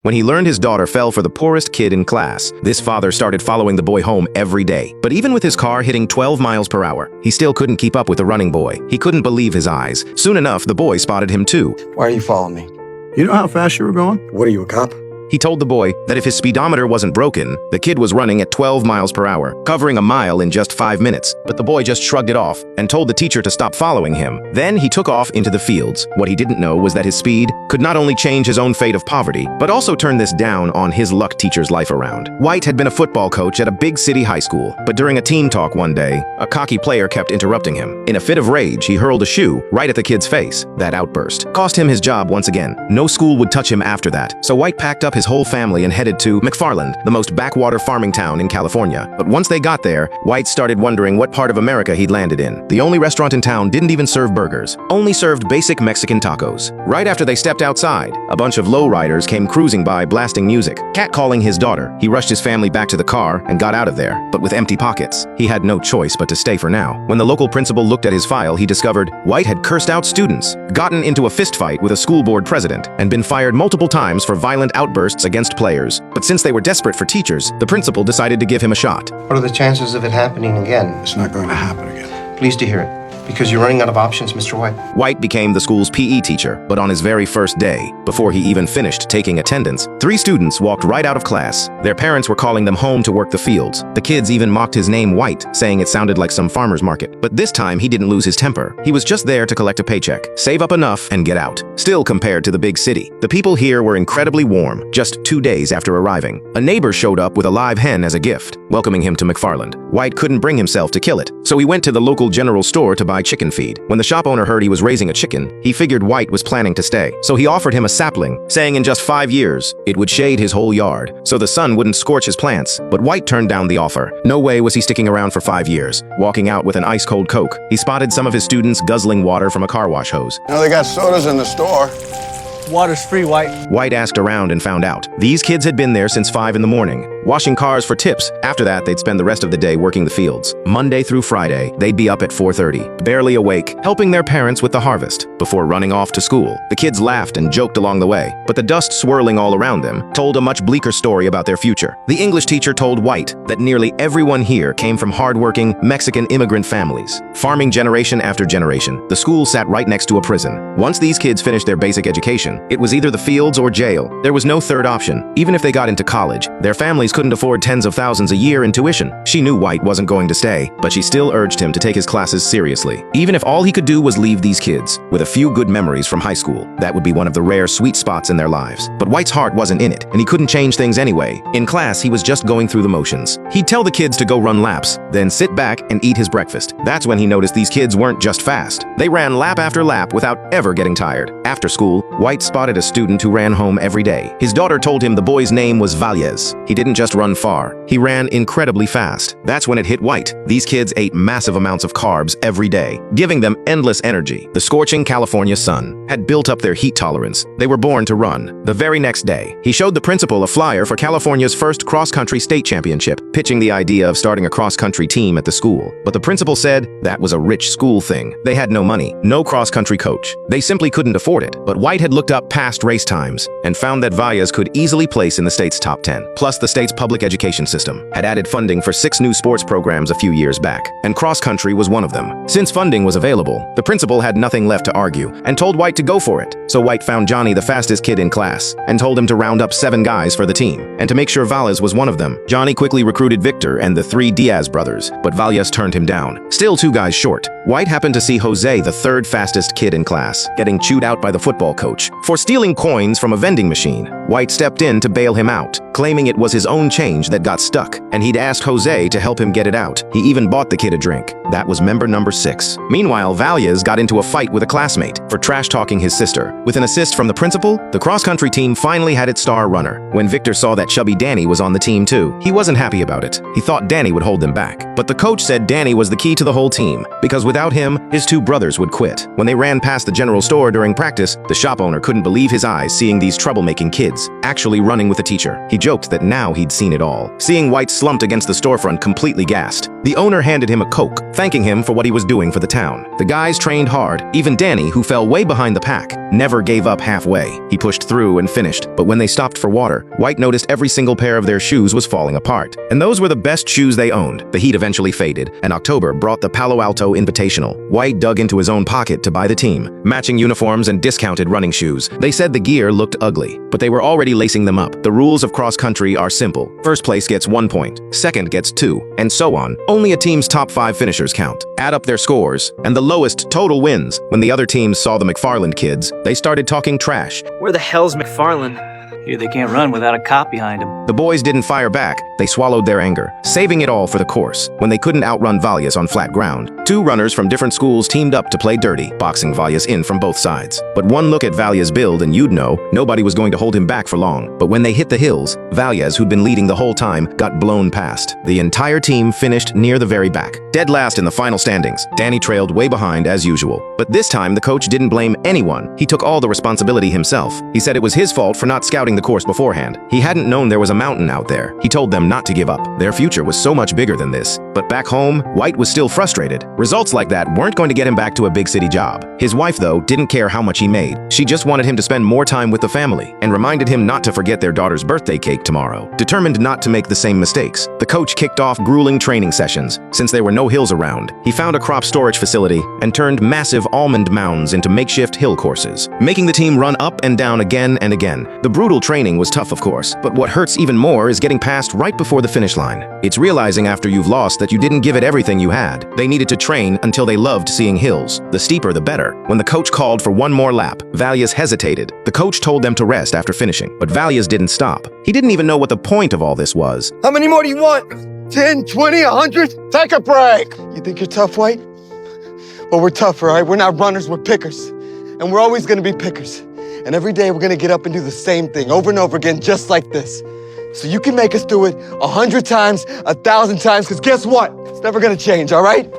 When he learned his daughter fell for the poorest kid in class, this father started following the boy home every day. But even with his car hitting 12 miles per hour, he still couldn't keep up with the running boy. He couldn't believe his eyes. Soon enough, the boy spotted him too. Why are you following me? You know how fast you were going? What are you, a cop? He told the boy that if his speedometer wasn't broken, the kid was running at 12 miles per hour, covering a mile in just 5 minutes. But the boy just shrugged it off and told the teacher to stop following him. Then he took off into the fields. What he didn't know was that his speed could not only change his own fate of poverty, but also turn this down on his luck teacher's life around. White had been a football coach at a big city high school, but during a team talk one day, a cocky player kept interrupting him. In a fit of rage, he hurled a shoe right at the kid's face. That outburst cost him his job once again. No school would touch him after that, so White packed up his whole family and headed to McFarland, the most backwater farming town in California. But once they got there, White started wondering what part of America he'd landed in. The only restaurant in town didn't even serve burgers, only served basic Mexican tacos. Right after they stepped outside, a bunch of lowriders came cruising by blasting music, catcalling his daughter. He rushed his family back to the car and got out of there, but with empty pockets. He had no choice but to stay for now. When the local principal looked at his file, he discovered White had cursed out students, gotten into a fistfight with a school board president, and been fired multiple times for violent outbursts against players. But since they were desperate for teachers, the principal decided to give him a shot. What are the chances of it happening again? It's not going to happen again. Pleased to hear it. Because you're running out of options, Mr. White. White became the school's PE teacher, but on his very first day, before he even finished taking attendance, 3 students walked right out of class. Their parents were calling them home to work the fields. The kids even mocked his name White, saying it sounded like some farmer's market. But this time, he didn't lose his temper. He was just there to collect a paycheck, save up enough, and get out. Still, compared to the big city, the people here were incredibly warm. Just 2 days after arriving, a neighbor showed up with a live hen as a gift, welcoming him to McFarland. White couldn't bring himself to kill it, so he went to the local general store to buy chicken feed. When the shop owner heard he was raising a chicken, he figured White was planning to stay. So he offered him a sapling, saying in just 5 years, it would shade his whole yard, so the sun wouldn't scorch his plants. But White turned down the offer. No way was he sticking around for 5 years. Walking out with an ice-cold Coke, he spotted some of his students guzzling water from a car wash hose. You know, they got sodas in the store. Water's free, White. White asked around and found out. These kids had been there since 5 in the morning, washing cars for tips. After that, they'd spend the rest of the day working the fields. Monday through Friday, they'd be up at 4:30, barely awake, helping their parents with the harvest, before running off to school. The kids laughed and joked along the way, but the dust swirling all around them told a much bleaker story about their future. The English teacher told White that nearly everyone here came from hardworking Mexican immigrant families, farming generation after generation. The school sat right next to a prison. Once these kids finished their basic education, it was either the fields or jail. There was no third option. Even if they got into college, their families couldn't afford tens of thousands a year in tuition. She knew White wasn't going to stay, but she still urged him to take his classes seriously. Even if all he could do was leave these kids with a few good memories from high school, that would be one of the rare sweet spots in their lives. But White's heart wasn't in it, and he couldn't change things anyway. In class, he was just going through the motions. He'd tell the kids to go run laps, then sit back and eat his breakfast. That's when he noticed these kids weren't just fast. They ran lap after lap without ever getting tired. After school, White spotted a student who ran home every day. His daughter told him the boy's name was Valles. He didn't just run far, he ran incredibly fast. That's when it hit White. These kids ate massive amounts of carbs every day, giving them endless energy. The scorching California sun had built up their heat tolerance. They were born to run. The very next day, he showed the principal a flyer for California's first cross-country state championship, pitching the idea of starting a cross-country team at the school. But the principal said that was a rich school thing. They had no money, no cross-country coach. They simply couldn't afford it. But White had looked up past race times and found that Valles could easily place in the state's top 10. Plus, the state's public education system had added funding for 6 new sports programs a few years back, and cross-country was one of them. Since funding was available, the principal had nothing left to argue and told White to go for it. So White found Johnny, the fastest kid in class, and told him to round up 7 guys for the team. And to make sure Valles was one of them, Johnny quickly recruited Victor and the 3 Diaz brothers, but Valles turned him down. Still 2 guys short. White happened to see Jose, the 3rd fastest kid in class, getting chewed out by the football coach for stealing coins from a vending machine. White stepped in to bail him out, claiming it was his own change that got stuck, and he'd asked Jose to help him get it out. He even bought the kid a drink. That was member number 6. Meanwhile, Valles got into a fight with a classmate for trash-talking his sister. With an assist from the principal, the cross-country team finally had its star runner. When Victor saw that chubby Danny was on the team too, he wasn't happy about it. He thought Danny would hold them back. But the coach said Danny was the key to the whole team, because without him, his 2 brothers would quit. When they ran past the general store during practice, the shop owner couldn't believe his eyes seeing these troublemaking kids actually running with the teacher. He joked that now he'd seen it all. Seeing White slumped against the storefront, completely gassed. The owner handed him a Coke, thanking him for what he was doing for the town. The guys trained hard. Even Danny, who fell way behind the pack, never gave up halfway. He pushed through and finished, but when they stopped for water, White noticed every single pair of their shoes was falling apart. And those were the best shoes they owned. The heat eventually faded, and October brought the Palo Alto Invitational. White dug into his own pocket to buy the team. Matching uniforms and discounted running shoes. They said the gear looked ugly, but they were already lacing them up. The rules of cross-country are simple. First place gets 1 point, second gets 2, and so on. Only a team's top 5 finishers count. Add up their scores, and the lowest total wins. When the other teams saw the McFarland kids, they started talking trash. Where the hell's McFarland? Here they can't run without a cop behind them. The boys didn't fire back. They swallowed their anger, saving it all for the course. When they couldn't outrun Valles on flat ground, 2 runners from different schools teamed up to play dirty, boxing Valles in from both sides. But one look at Valles' build and you'd know nobody was going to hold him back for long. But when they hit the hills, Valles, who'd been leading the whole time, got blown past. The entire team finished near the very back, dead last in the final standings. Danny trailed way behind as usual. But this time the coach didn't blame anyone. He took all the responsibility himself. He said it was his fault for not scouting the course beforehand. He hadn't known there was a mountain out there. He told them not to give up. Their future was so much bigger than this. But back home, White was still frustrated. Results like that weren't going to get him back to a big city job. His wife, though, didn't care how much he made. She just wanted him to spend more time with the family and reminded him not to forget their daughter's birthday cake tomorrow. Determined not to make the same mistakes, the coach kicked off grueling training sessions. Since there were no hills around, he found a crop storage facility and turned massive almond mounds into makeshift hill courses, making the team run up and down again and again. The brutal training was tough, of course, but what hurts even more is getting past right before the finish line. It's realizing after you've lost that you didn't give it everything you had. They needed to train until they loved seeing hills. The steeper, the better. When the coach called for one more lap, Valles hesitated. The coach told them to rest after finishing, but Valles didn't stop. He didn't even know what the point of all this was. How many more do you want? 10, 20, 100? Take a break. You think you're tough, White? Well, we're tougher, all right? We're not runners, we're pickers. And we're always gonna be pickers. And every day we're gonna get up and do the same thing over and over again, just like this. So you can make us do it 100 times, 1,000 times, because guess what? It's never gonna change, all right?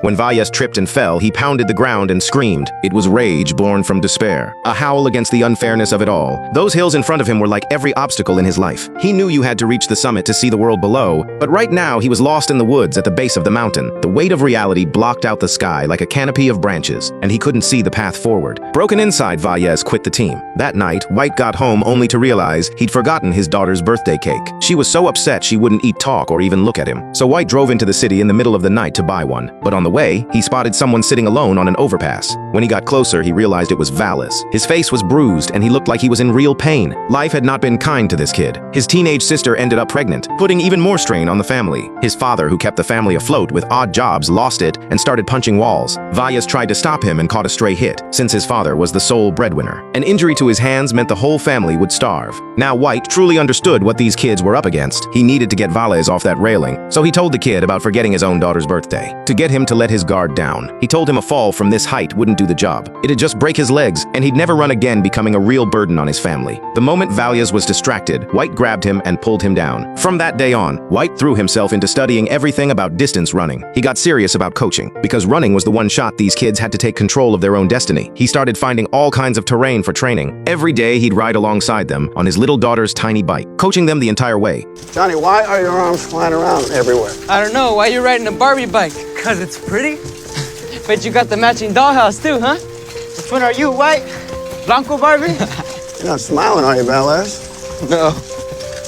When Valles tripped and fell, he pounded the ground and screamed. It was rage born from despair, a howl against the unfairness of it all. Those hills in front of him were like every obstacle in his life. He knew you had to reach the summit to see the world below, but right now he was lost in the woods at the base of the mountain. The weight of reality blocked out the sky like a canopy of branches, and he couldn't see the path forward. Broken inside, Valles quit the team. That night, White got home only to realize he'd forgotten his daughter's birthday cake. She was so upset she wouldn't eat, talk, or even look at him. So White drove into the city in the middle of the night to buy one. But on the way, he spotted someone sitting alone on an overpass. When he got closer, he realized it was Valles. His face was bruised and he looked like he was in real pain. Life had not been kind to this kid. His teenage sister ended up pregnant, putting even more strain on the family. His father, who kept the family afloat with odd jobs, lost it and started punching walls. Valles tried to stop him and caught a stray hit, since his father was the sole breadwinner. An injury to his hands meant the whole family would starve. Now White truly understood what these kids were up against. He needed to get Valles off that railing, so he told the kid about forgetting his own daughter's birthday. To get him to let his guard down, he told him a fall from this height wouldn't do the job. It'd just break his legs, and he'd never run again, becoming a real burden on his family. The moment Valles was distracted, White grabbed him and pulled him down. From that day on, White threw himself into studying everything about distance running. He got serious about coaching, because running was the one shot these kids had to take control of their own destiny. He started finding all kinds of terrain for training. Every day he'd ride alongside them on his little daughter's tiny bike, coaching them the entire way. Johnny, why are your arms flying around everywhere? I don't know, why you riding a Barbie bike? Cause it's pretty? Bet you got the matching dollhouse too, huh? Which one are you, White? Blanco Barbie? You're not smiling, are you, Valles? No.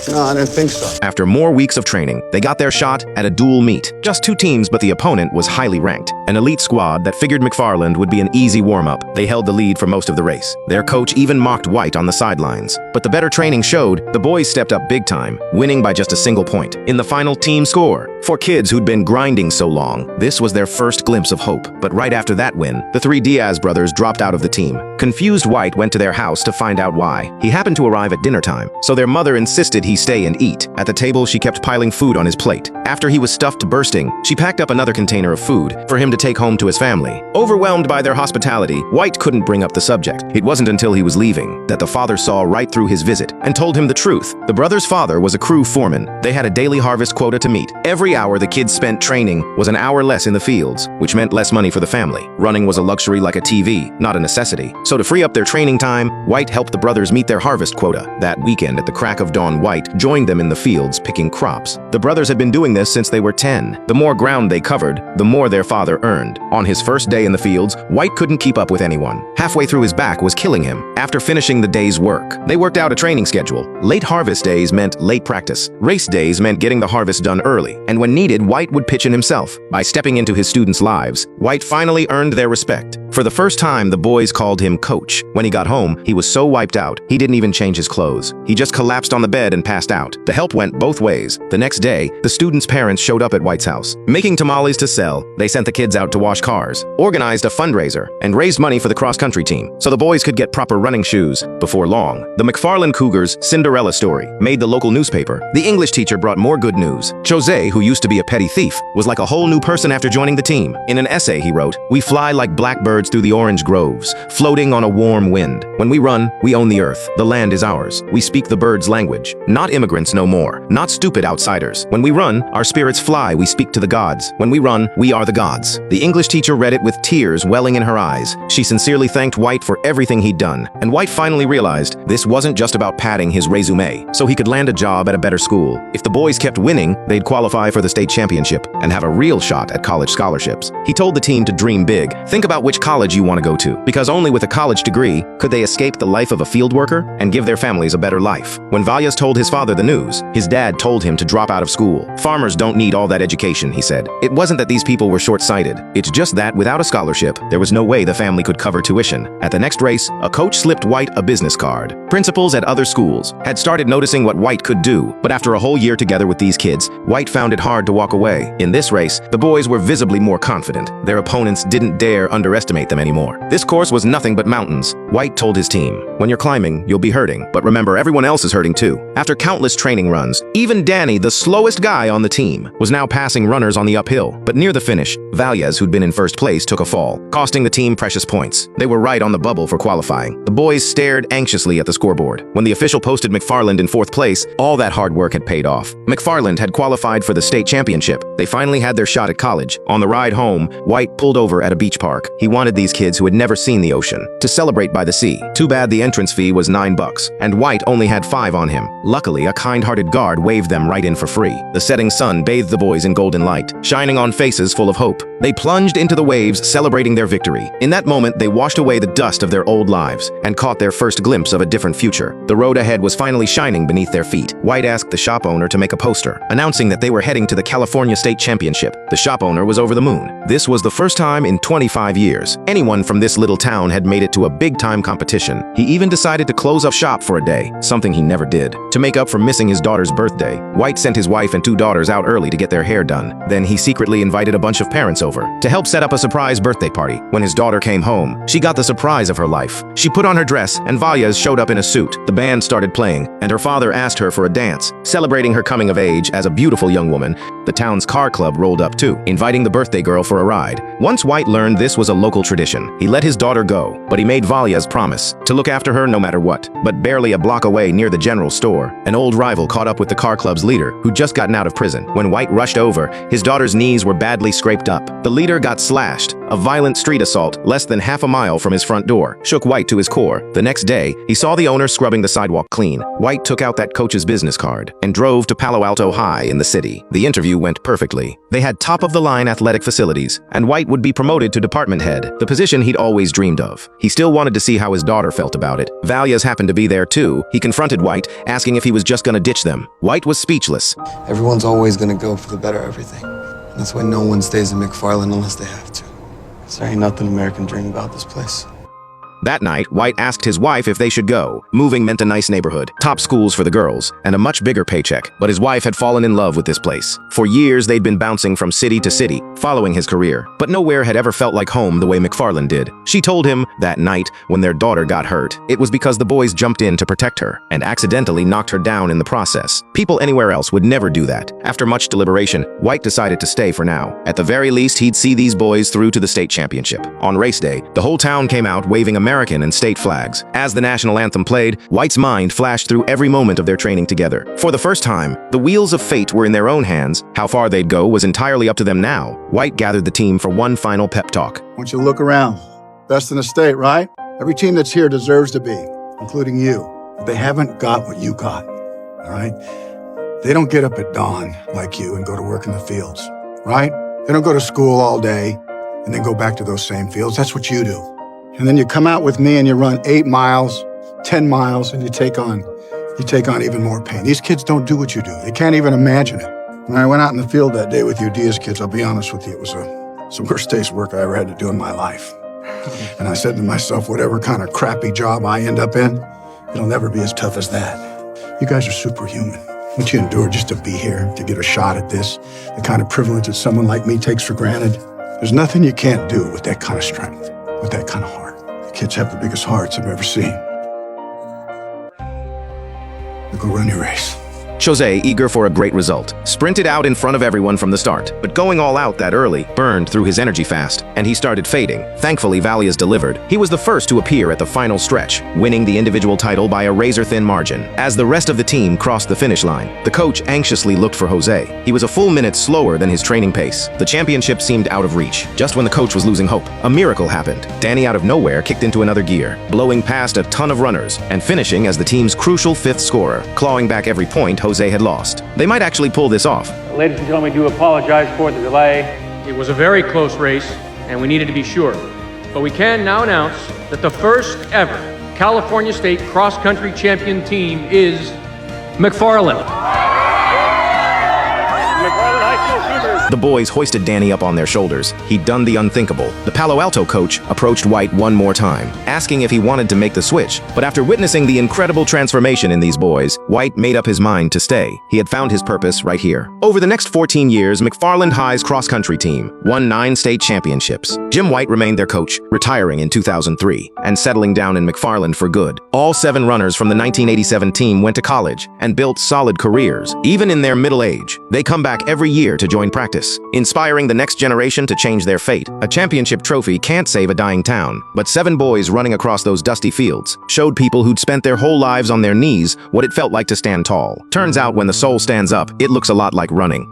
No, I didn't think so. After more weeks of training, they got their shot at a dual meet. Just 2 teams, but the opponent was highly ranked. An elite squad that figured McFarland would be an easy warm-up. They held the lead for most of the race. Their coach even mocked White on the sidelines. But the better training showed the boys stepped up big time, winning by just a single point in the final team score. For kids who'd been grinding so long, this was their first glimpse of hope. But right after that win, the 3 Diaz brothers dropped out of the team. Confused, White went to their house to find out why. He happened to arrive at dinner time, so their mother insisted he stay and eat. At the table, she kept piling food on his plate. After he was stuffed to bursting, she packed up another container of food for him to take home to his family. Overwhelmed by their hospitality, White couldn't bring up the subject. It wasn't until he was leaving that the father saw right through his visit and told him the truth. The brothers' father was a crew foreman. They had a daily harvest quota to meet. Every hour the kids spent training was an hour less in the fields, which meant less money for the family. Running was a luxury like a TV, not a necessity. So to free up their training time, White helped the brothers meet their harvest quota. That weekend at the crack of dawn, White White joined them in the fields picking crops. The brothers had been doing this since they were 10. The more ground they covered, the more their father earned. On his first day in the fields, White couldn't keep up with anyone. Halfway through his back was killing him. After finishing the day's work, they worked out a training schedule. Late harvest days meant late practice. Race days meant getting the harvest done early. And when needed, White would pitch in himself. By stepping into his students' lives, White finally earned their respect. For the first time, the boys called him Coach. When he got home, he was so wiped out, he didn't even change his clothes. He just collapsed on the bed and passed out. The help went both ways. The next day, the students' parents showed up at White's house. Making tamales to sell, they sent the kids out to wash cars, organized a fundraiser, and raised money for the cross-country team so the boys could get proper running shoes. Before long, the McFarland Cougars' Cinderella story made the local newspaper. The English teacher brought more good news. Jose, who used to be a petty thief, was like a whole new person after joining the team. In an essay he wrote, "We fly like blackbirds through the orange groves, floating on a warm wind. When we run, we own the earth. The land is ours. We speak the birds' language. Not immigrants no more. Not stupid outsiders. When we run, our spirits fly. We speak to the gods. When we run, we are the gods." The English teacher read it with tears welling in her eyes. She sincerely thanked White for everything he'd done. And White finally realized this wasn't just about padding his resume, so he could land a job at a better school. If the boys kept winning, they'd qualify for the state championship and have a real shot at college scholarships. He told the team to dream big. Think about which college you want to go to, because only with a college degree could they escape the life of a field worker and give their families a better life. When Valles told his father the news, his dad told him to drop out of school. "Farmers don't need all that education," he said. It wasn't that these people were short-sighted. It's just that without a scholarship, there was no way the family could cover tuition. At the next race, a coach slipped White a business card. Principals at other schools had started noticing what White could do, but after a whole year together with these kids, White found it hard to walk away. In this race, the boys were visibly more confident. Their opponents didn't dare underestimate them anymore. This course was nothing but mountains. White told his team, "When you're climbing, you'll be hurting, but remember, everyone else is hurting too." After countless training runs, even Danny, the slowest guy on the team, was now passing runners on the uphill. But near the finish, Valles, who'd been in first place, took a fall, costing the team precious points. They were right on the bubble for qualifying. The boys stared anxiously at the scoreboard. When the official posted McFarland in fourth place, all that hard work had paid off. McFarland had qualified for the state championship. They finally had their shot at college. On the ride home, White pulled over at a beach park. He wanted these kids who had never seen the ocean to celebrate by the sea. Too bad the entrance fee was $9, and White only had 5 on him. Luckily, a kind-hearted guard waved them right in for free. The setting sun bathed the boys in golden light, shining on faces full of hope. They plunged into the waves, celebrating their victory. In that moment, they washed away the dust of their old lives and caught their first glimpse of a different future. The road ahead was finally shining beneath their feet. White asked the shop owner to make a poster, announcing that they were heading to the California State Championship. The shop owner was over the moon. This was the first time in 25 years anyone from this little town had made it to a big-time competition. He even decided to close up shop for a day, something he never did. To make up for missing his daughter's birthday, White sent his wife and 2 daughters out early to get their hair done. Then he secretly invited a bunch of parents over to help set up a surprise birthday party. When his daughter came home, she got the surprise of her life. She put on her dress, and Valles showed up in a suit. The band started playing, and her father asked her for a dance, celebrating her coming of age as a beautiful young woman. The town's car club rolled up too, inviting the birthday girl for a ride. Once White learned this was a local tradition, he let his daughter go, but he made Valles promise to look after her no matter what. But barely a block away near the general store, an old rival caught up with the car club's leader, who'd just gotten out of prison. When White rushed over, his daughter's knees were badly scraped up. The leader got slashed. A violent street assault less than half a mile from his front door shook White to his core. The next day, he saw the owner scrubbing the sidewalk clean. White took out that coach's business card and drove to Palo Alto High in the city. The interview went perfectly. They had top-of-the-line athletic facilities, and White would be promoted to department head, the position he'd always dreamed of. He still wanted to see how his daughter felt about it. Valles happened to be there too. He confronted White, asking if he was just gonna ditch them. White was speechless. Everyone's always gonna go for the better everything. That's why no one stays in McFarland unless they have to. There ain't nothing American dream about this place. That night, White asked his wife if they should go. Moving meant a nice neighborhood, top schools for the girls, and a much bigger paycheck. But his wife had fallen in love with this place. For years, they'd been bouncing from city to city, following his career. But nowhere had ever felt like home the way McFarland did. She told him that night, when their daughter got hurt, it was because the boys jumped in to protect her and accidentally knocked her down in the process. People anywhere else would never do that. After much deliberation, White decided to stay for now. At the very least, he'd see these boys through to the state championship. On race day, the whole town came out waving American and state flags. As the national anthem played, White's mind flashed through every moment of their training together. For the first time, the wheels of fate were in their own hands. How far they'd go was entirely up to them now. White gathered the team for one final pep talk. I want you to look around. Best in the state, right? Every team that's here deserves to be, including you. But they haven't got what you got. all right? They don't get up at dawn like you and go to work in the fields, right? They don't go to school all day and then go back to those same fields. That's what you do. And then you come out with me and you run 8 miles, 10 miles, and you take on even more pain. These kids don't do what you do. They can't even imagine it. When I went out in the field that day with you Diaz kids, I'll be honest with you, it was the worst day's work I ever had to do in my life. And I said to myself, whatever kind of crappy job I end up in, it'll never be as tough as that. You guys are superhuman. What you endure just to be here, to get a shot at this, the kind of privilege that someone like me takes for granted. There's nothing you can't do with that kind of strength, with that kind of heart. The kids have the biggest hearts I've ever seen. Now go run your race. Jose, eager for a great result, sprinted out in front of everyone from the start, but going all out that early burned through his energy fast, and he started fading. Thankfully, Valia's delivered. He was the first to appear at the final stretch, winning the individual title by a razor-thin margin. As the rest of the team crossed the finish line, the coach anxiously looked for Jose. He was a full minute slower than his training pace. The championship seemed out of reach. Just when the coach was losing hope, a miracle happened. Danny out of nowhere kicked into another gear, blowing past a ton of runners, and finishing as the team's crucial 5th scorer, clawing back every point Jose had lost. They might actually pull this off. Ladies and gentlemen, we do apologize for the delay. It was a very close race, and we needed to be sure. But we can now announce that the first ever California State cross-country champion team is McFarland. The boys hoisted Danny up on their shoulders. He'd done the unthinkable. The Palo Alto coach approached White one more time, asking if he wanted to make the switch. But after witnessing the incredible transformation in these boys, White made up his mind to stay. He had found his purpose right here. Over the next 14 years, McFarland High's cross-country team won 9 state championships. Jim White remained their coach, retiring in 2003 and settling down in McFarland for good. All 7 runners from the 1987 team went to college and built solid careers. Even in their middle age, they come back every year to join practice, inspiring the next generation to change their fate. A championship trophy can't save a dying town, but 7 boys running across those dusty fields showed people who'd spent their whole lives on their knees what it felt like to stand tall. Turns out when the soul stands up, it looks a lot like running.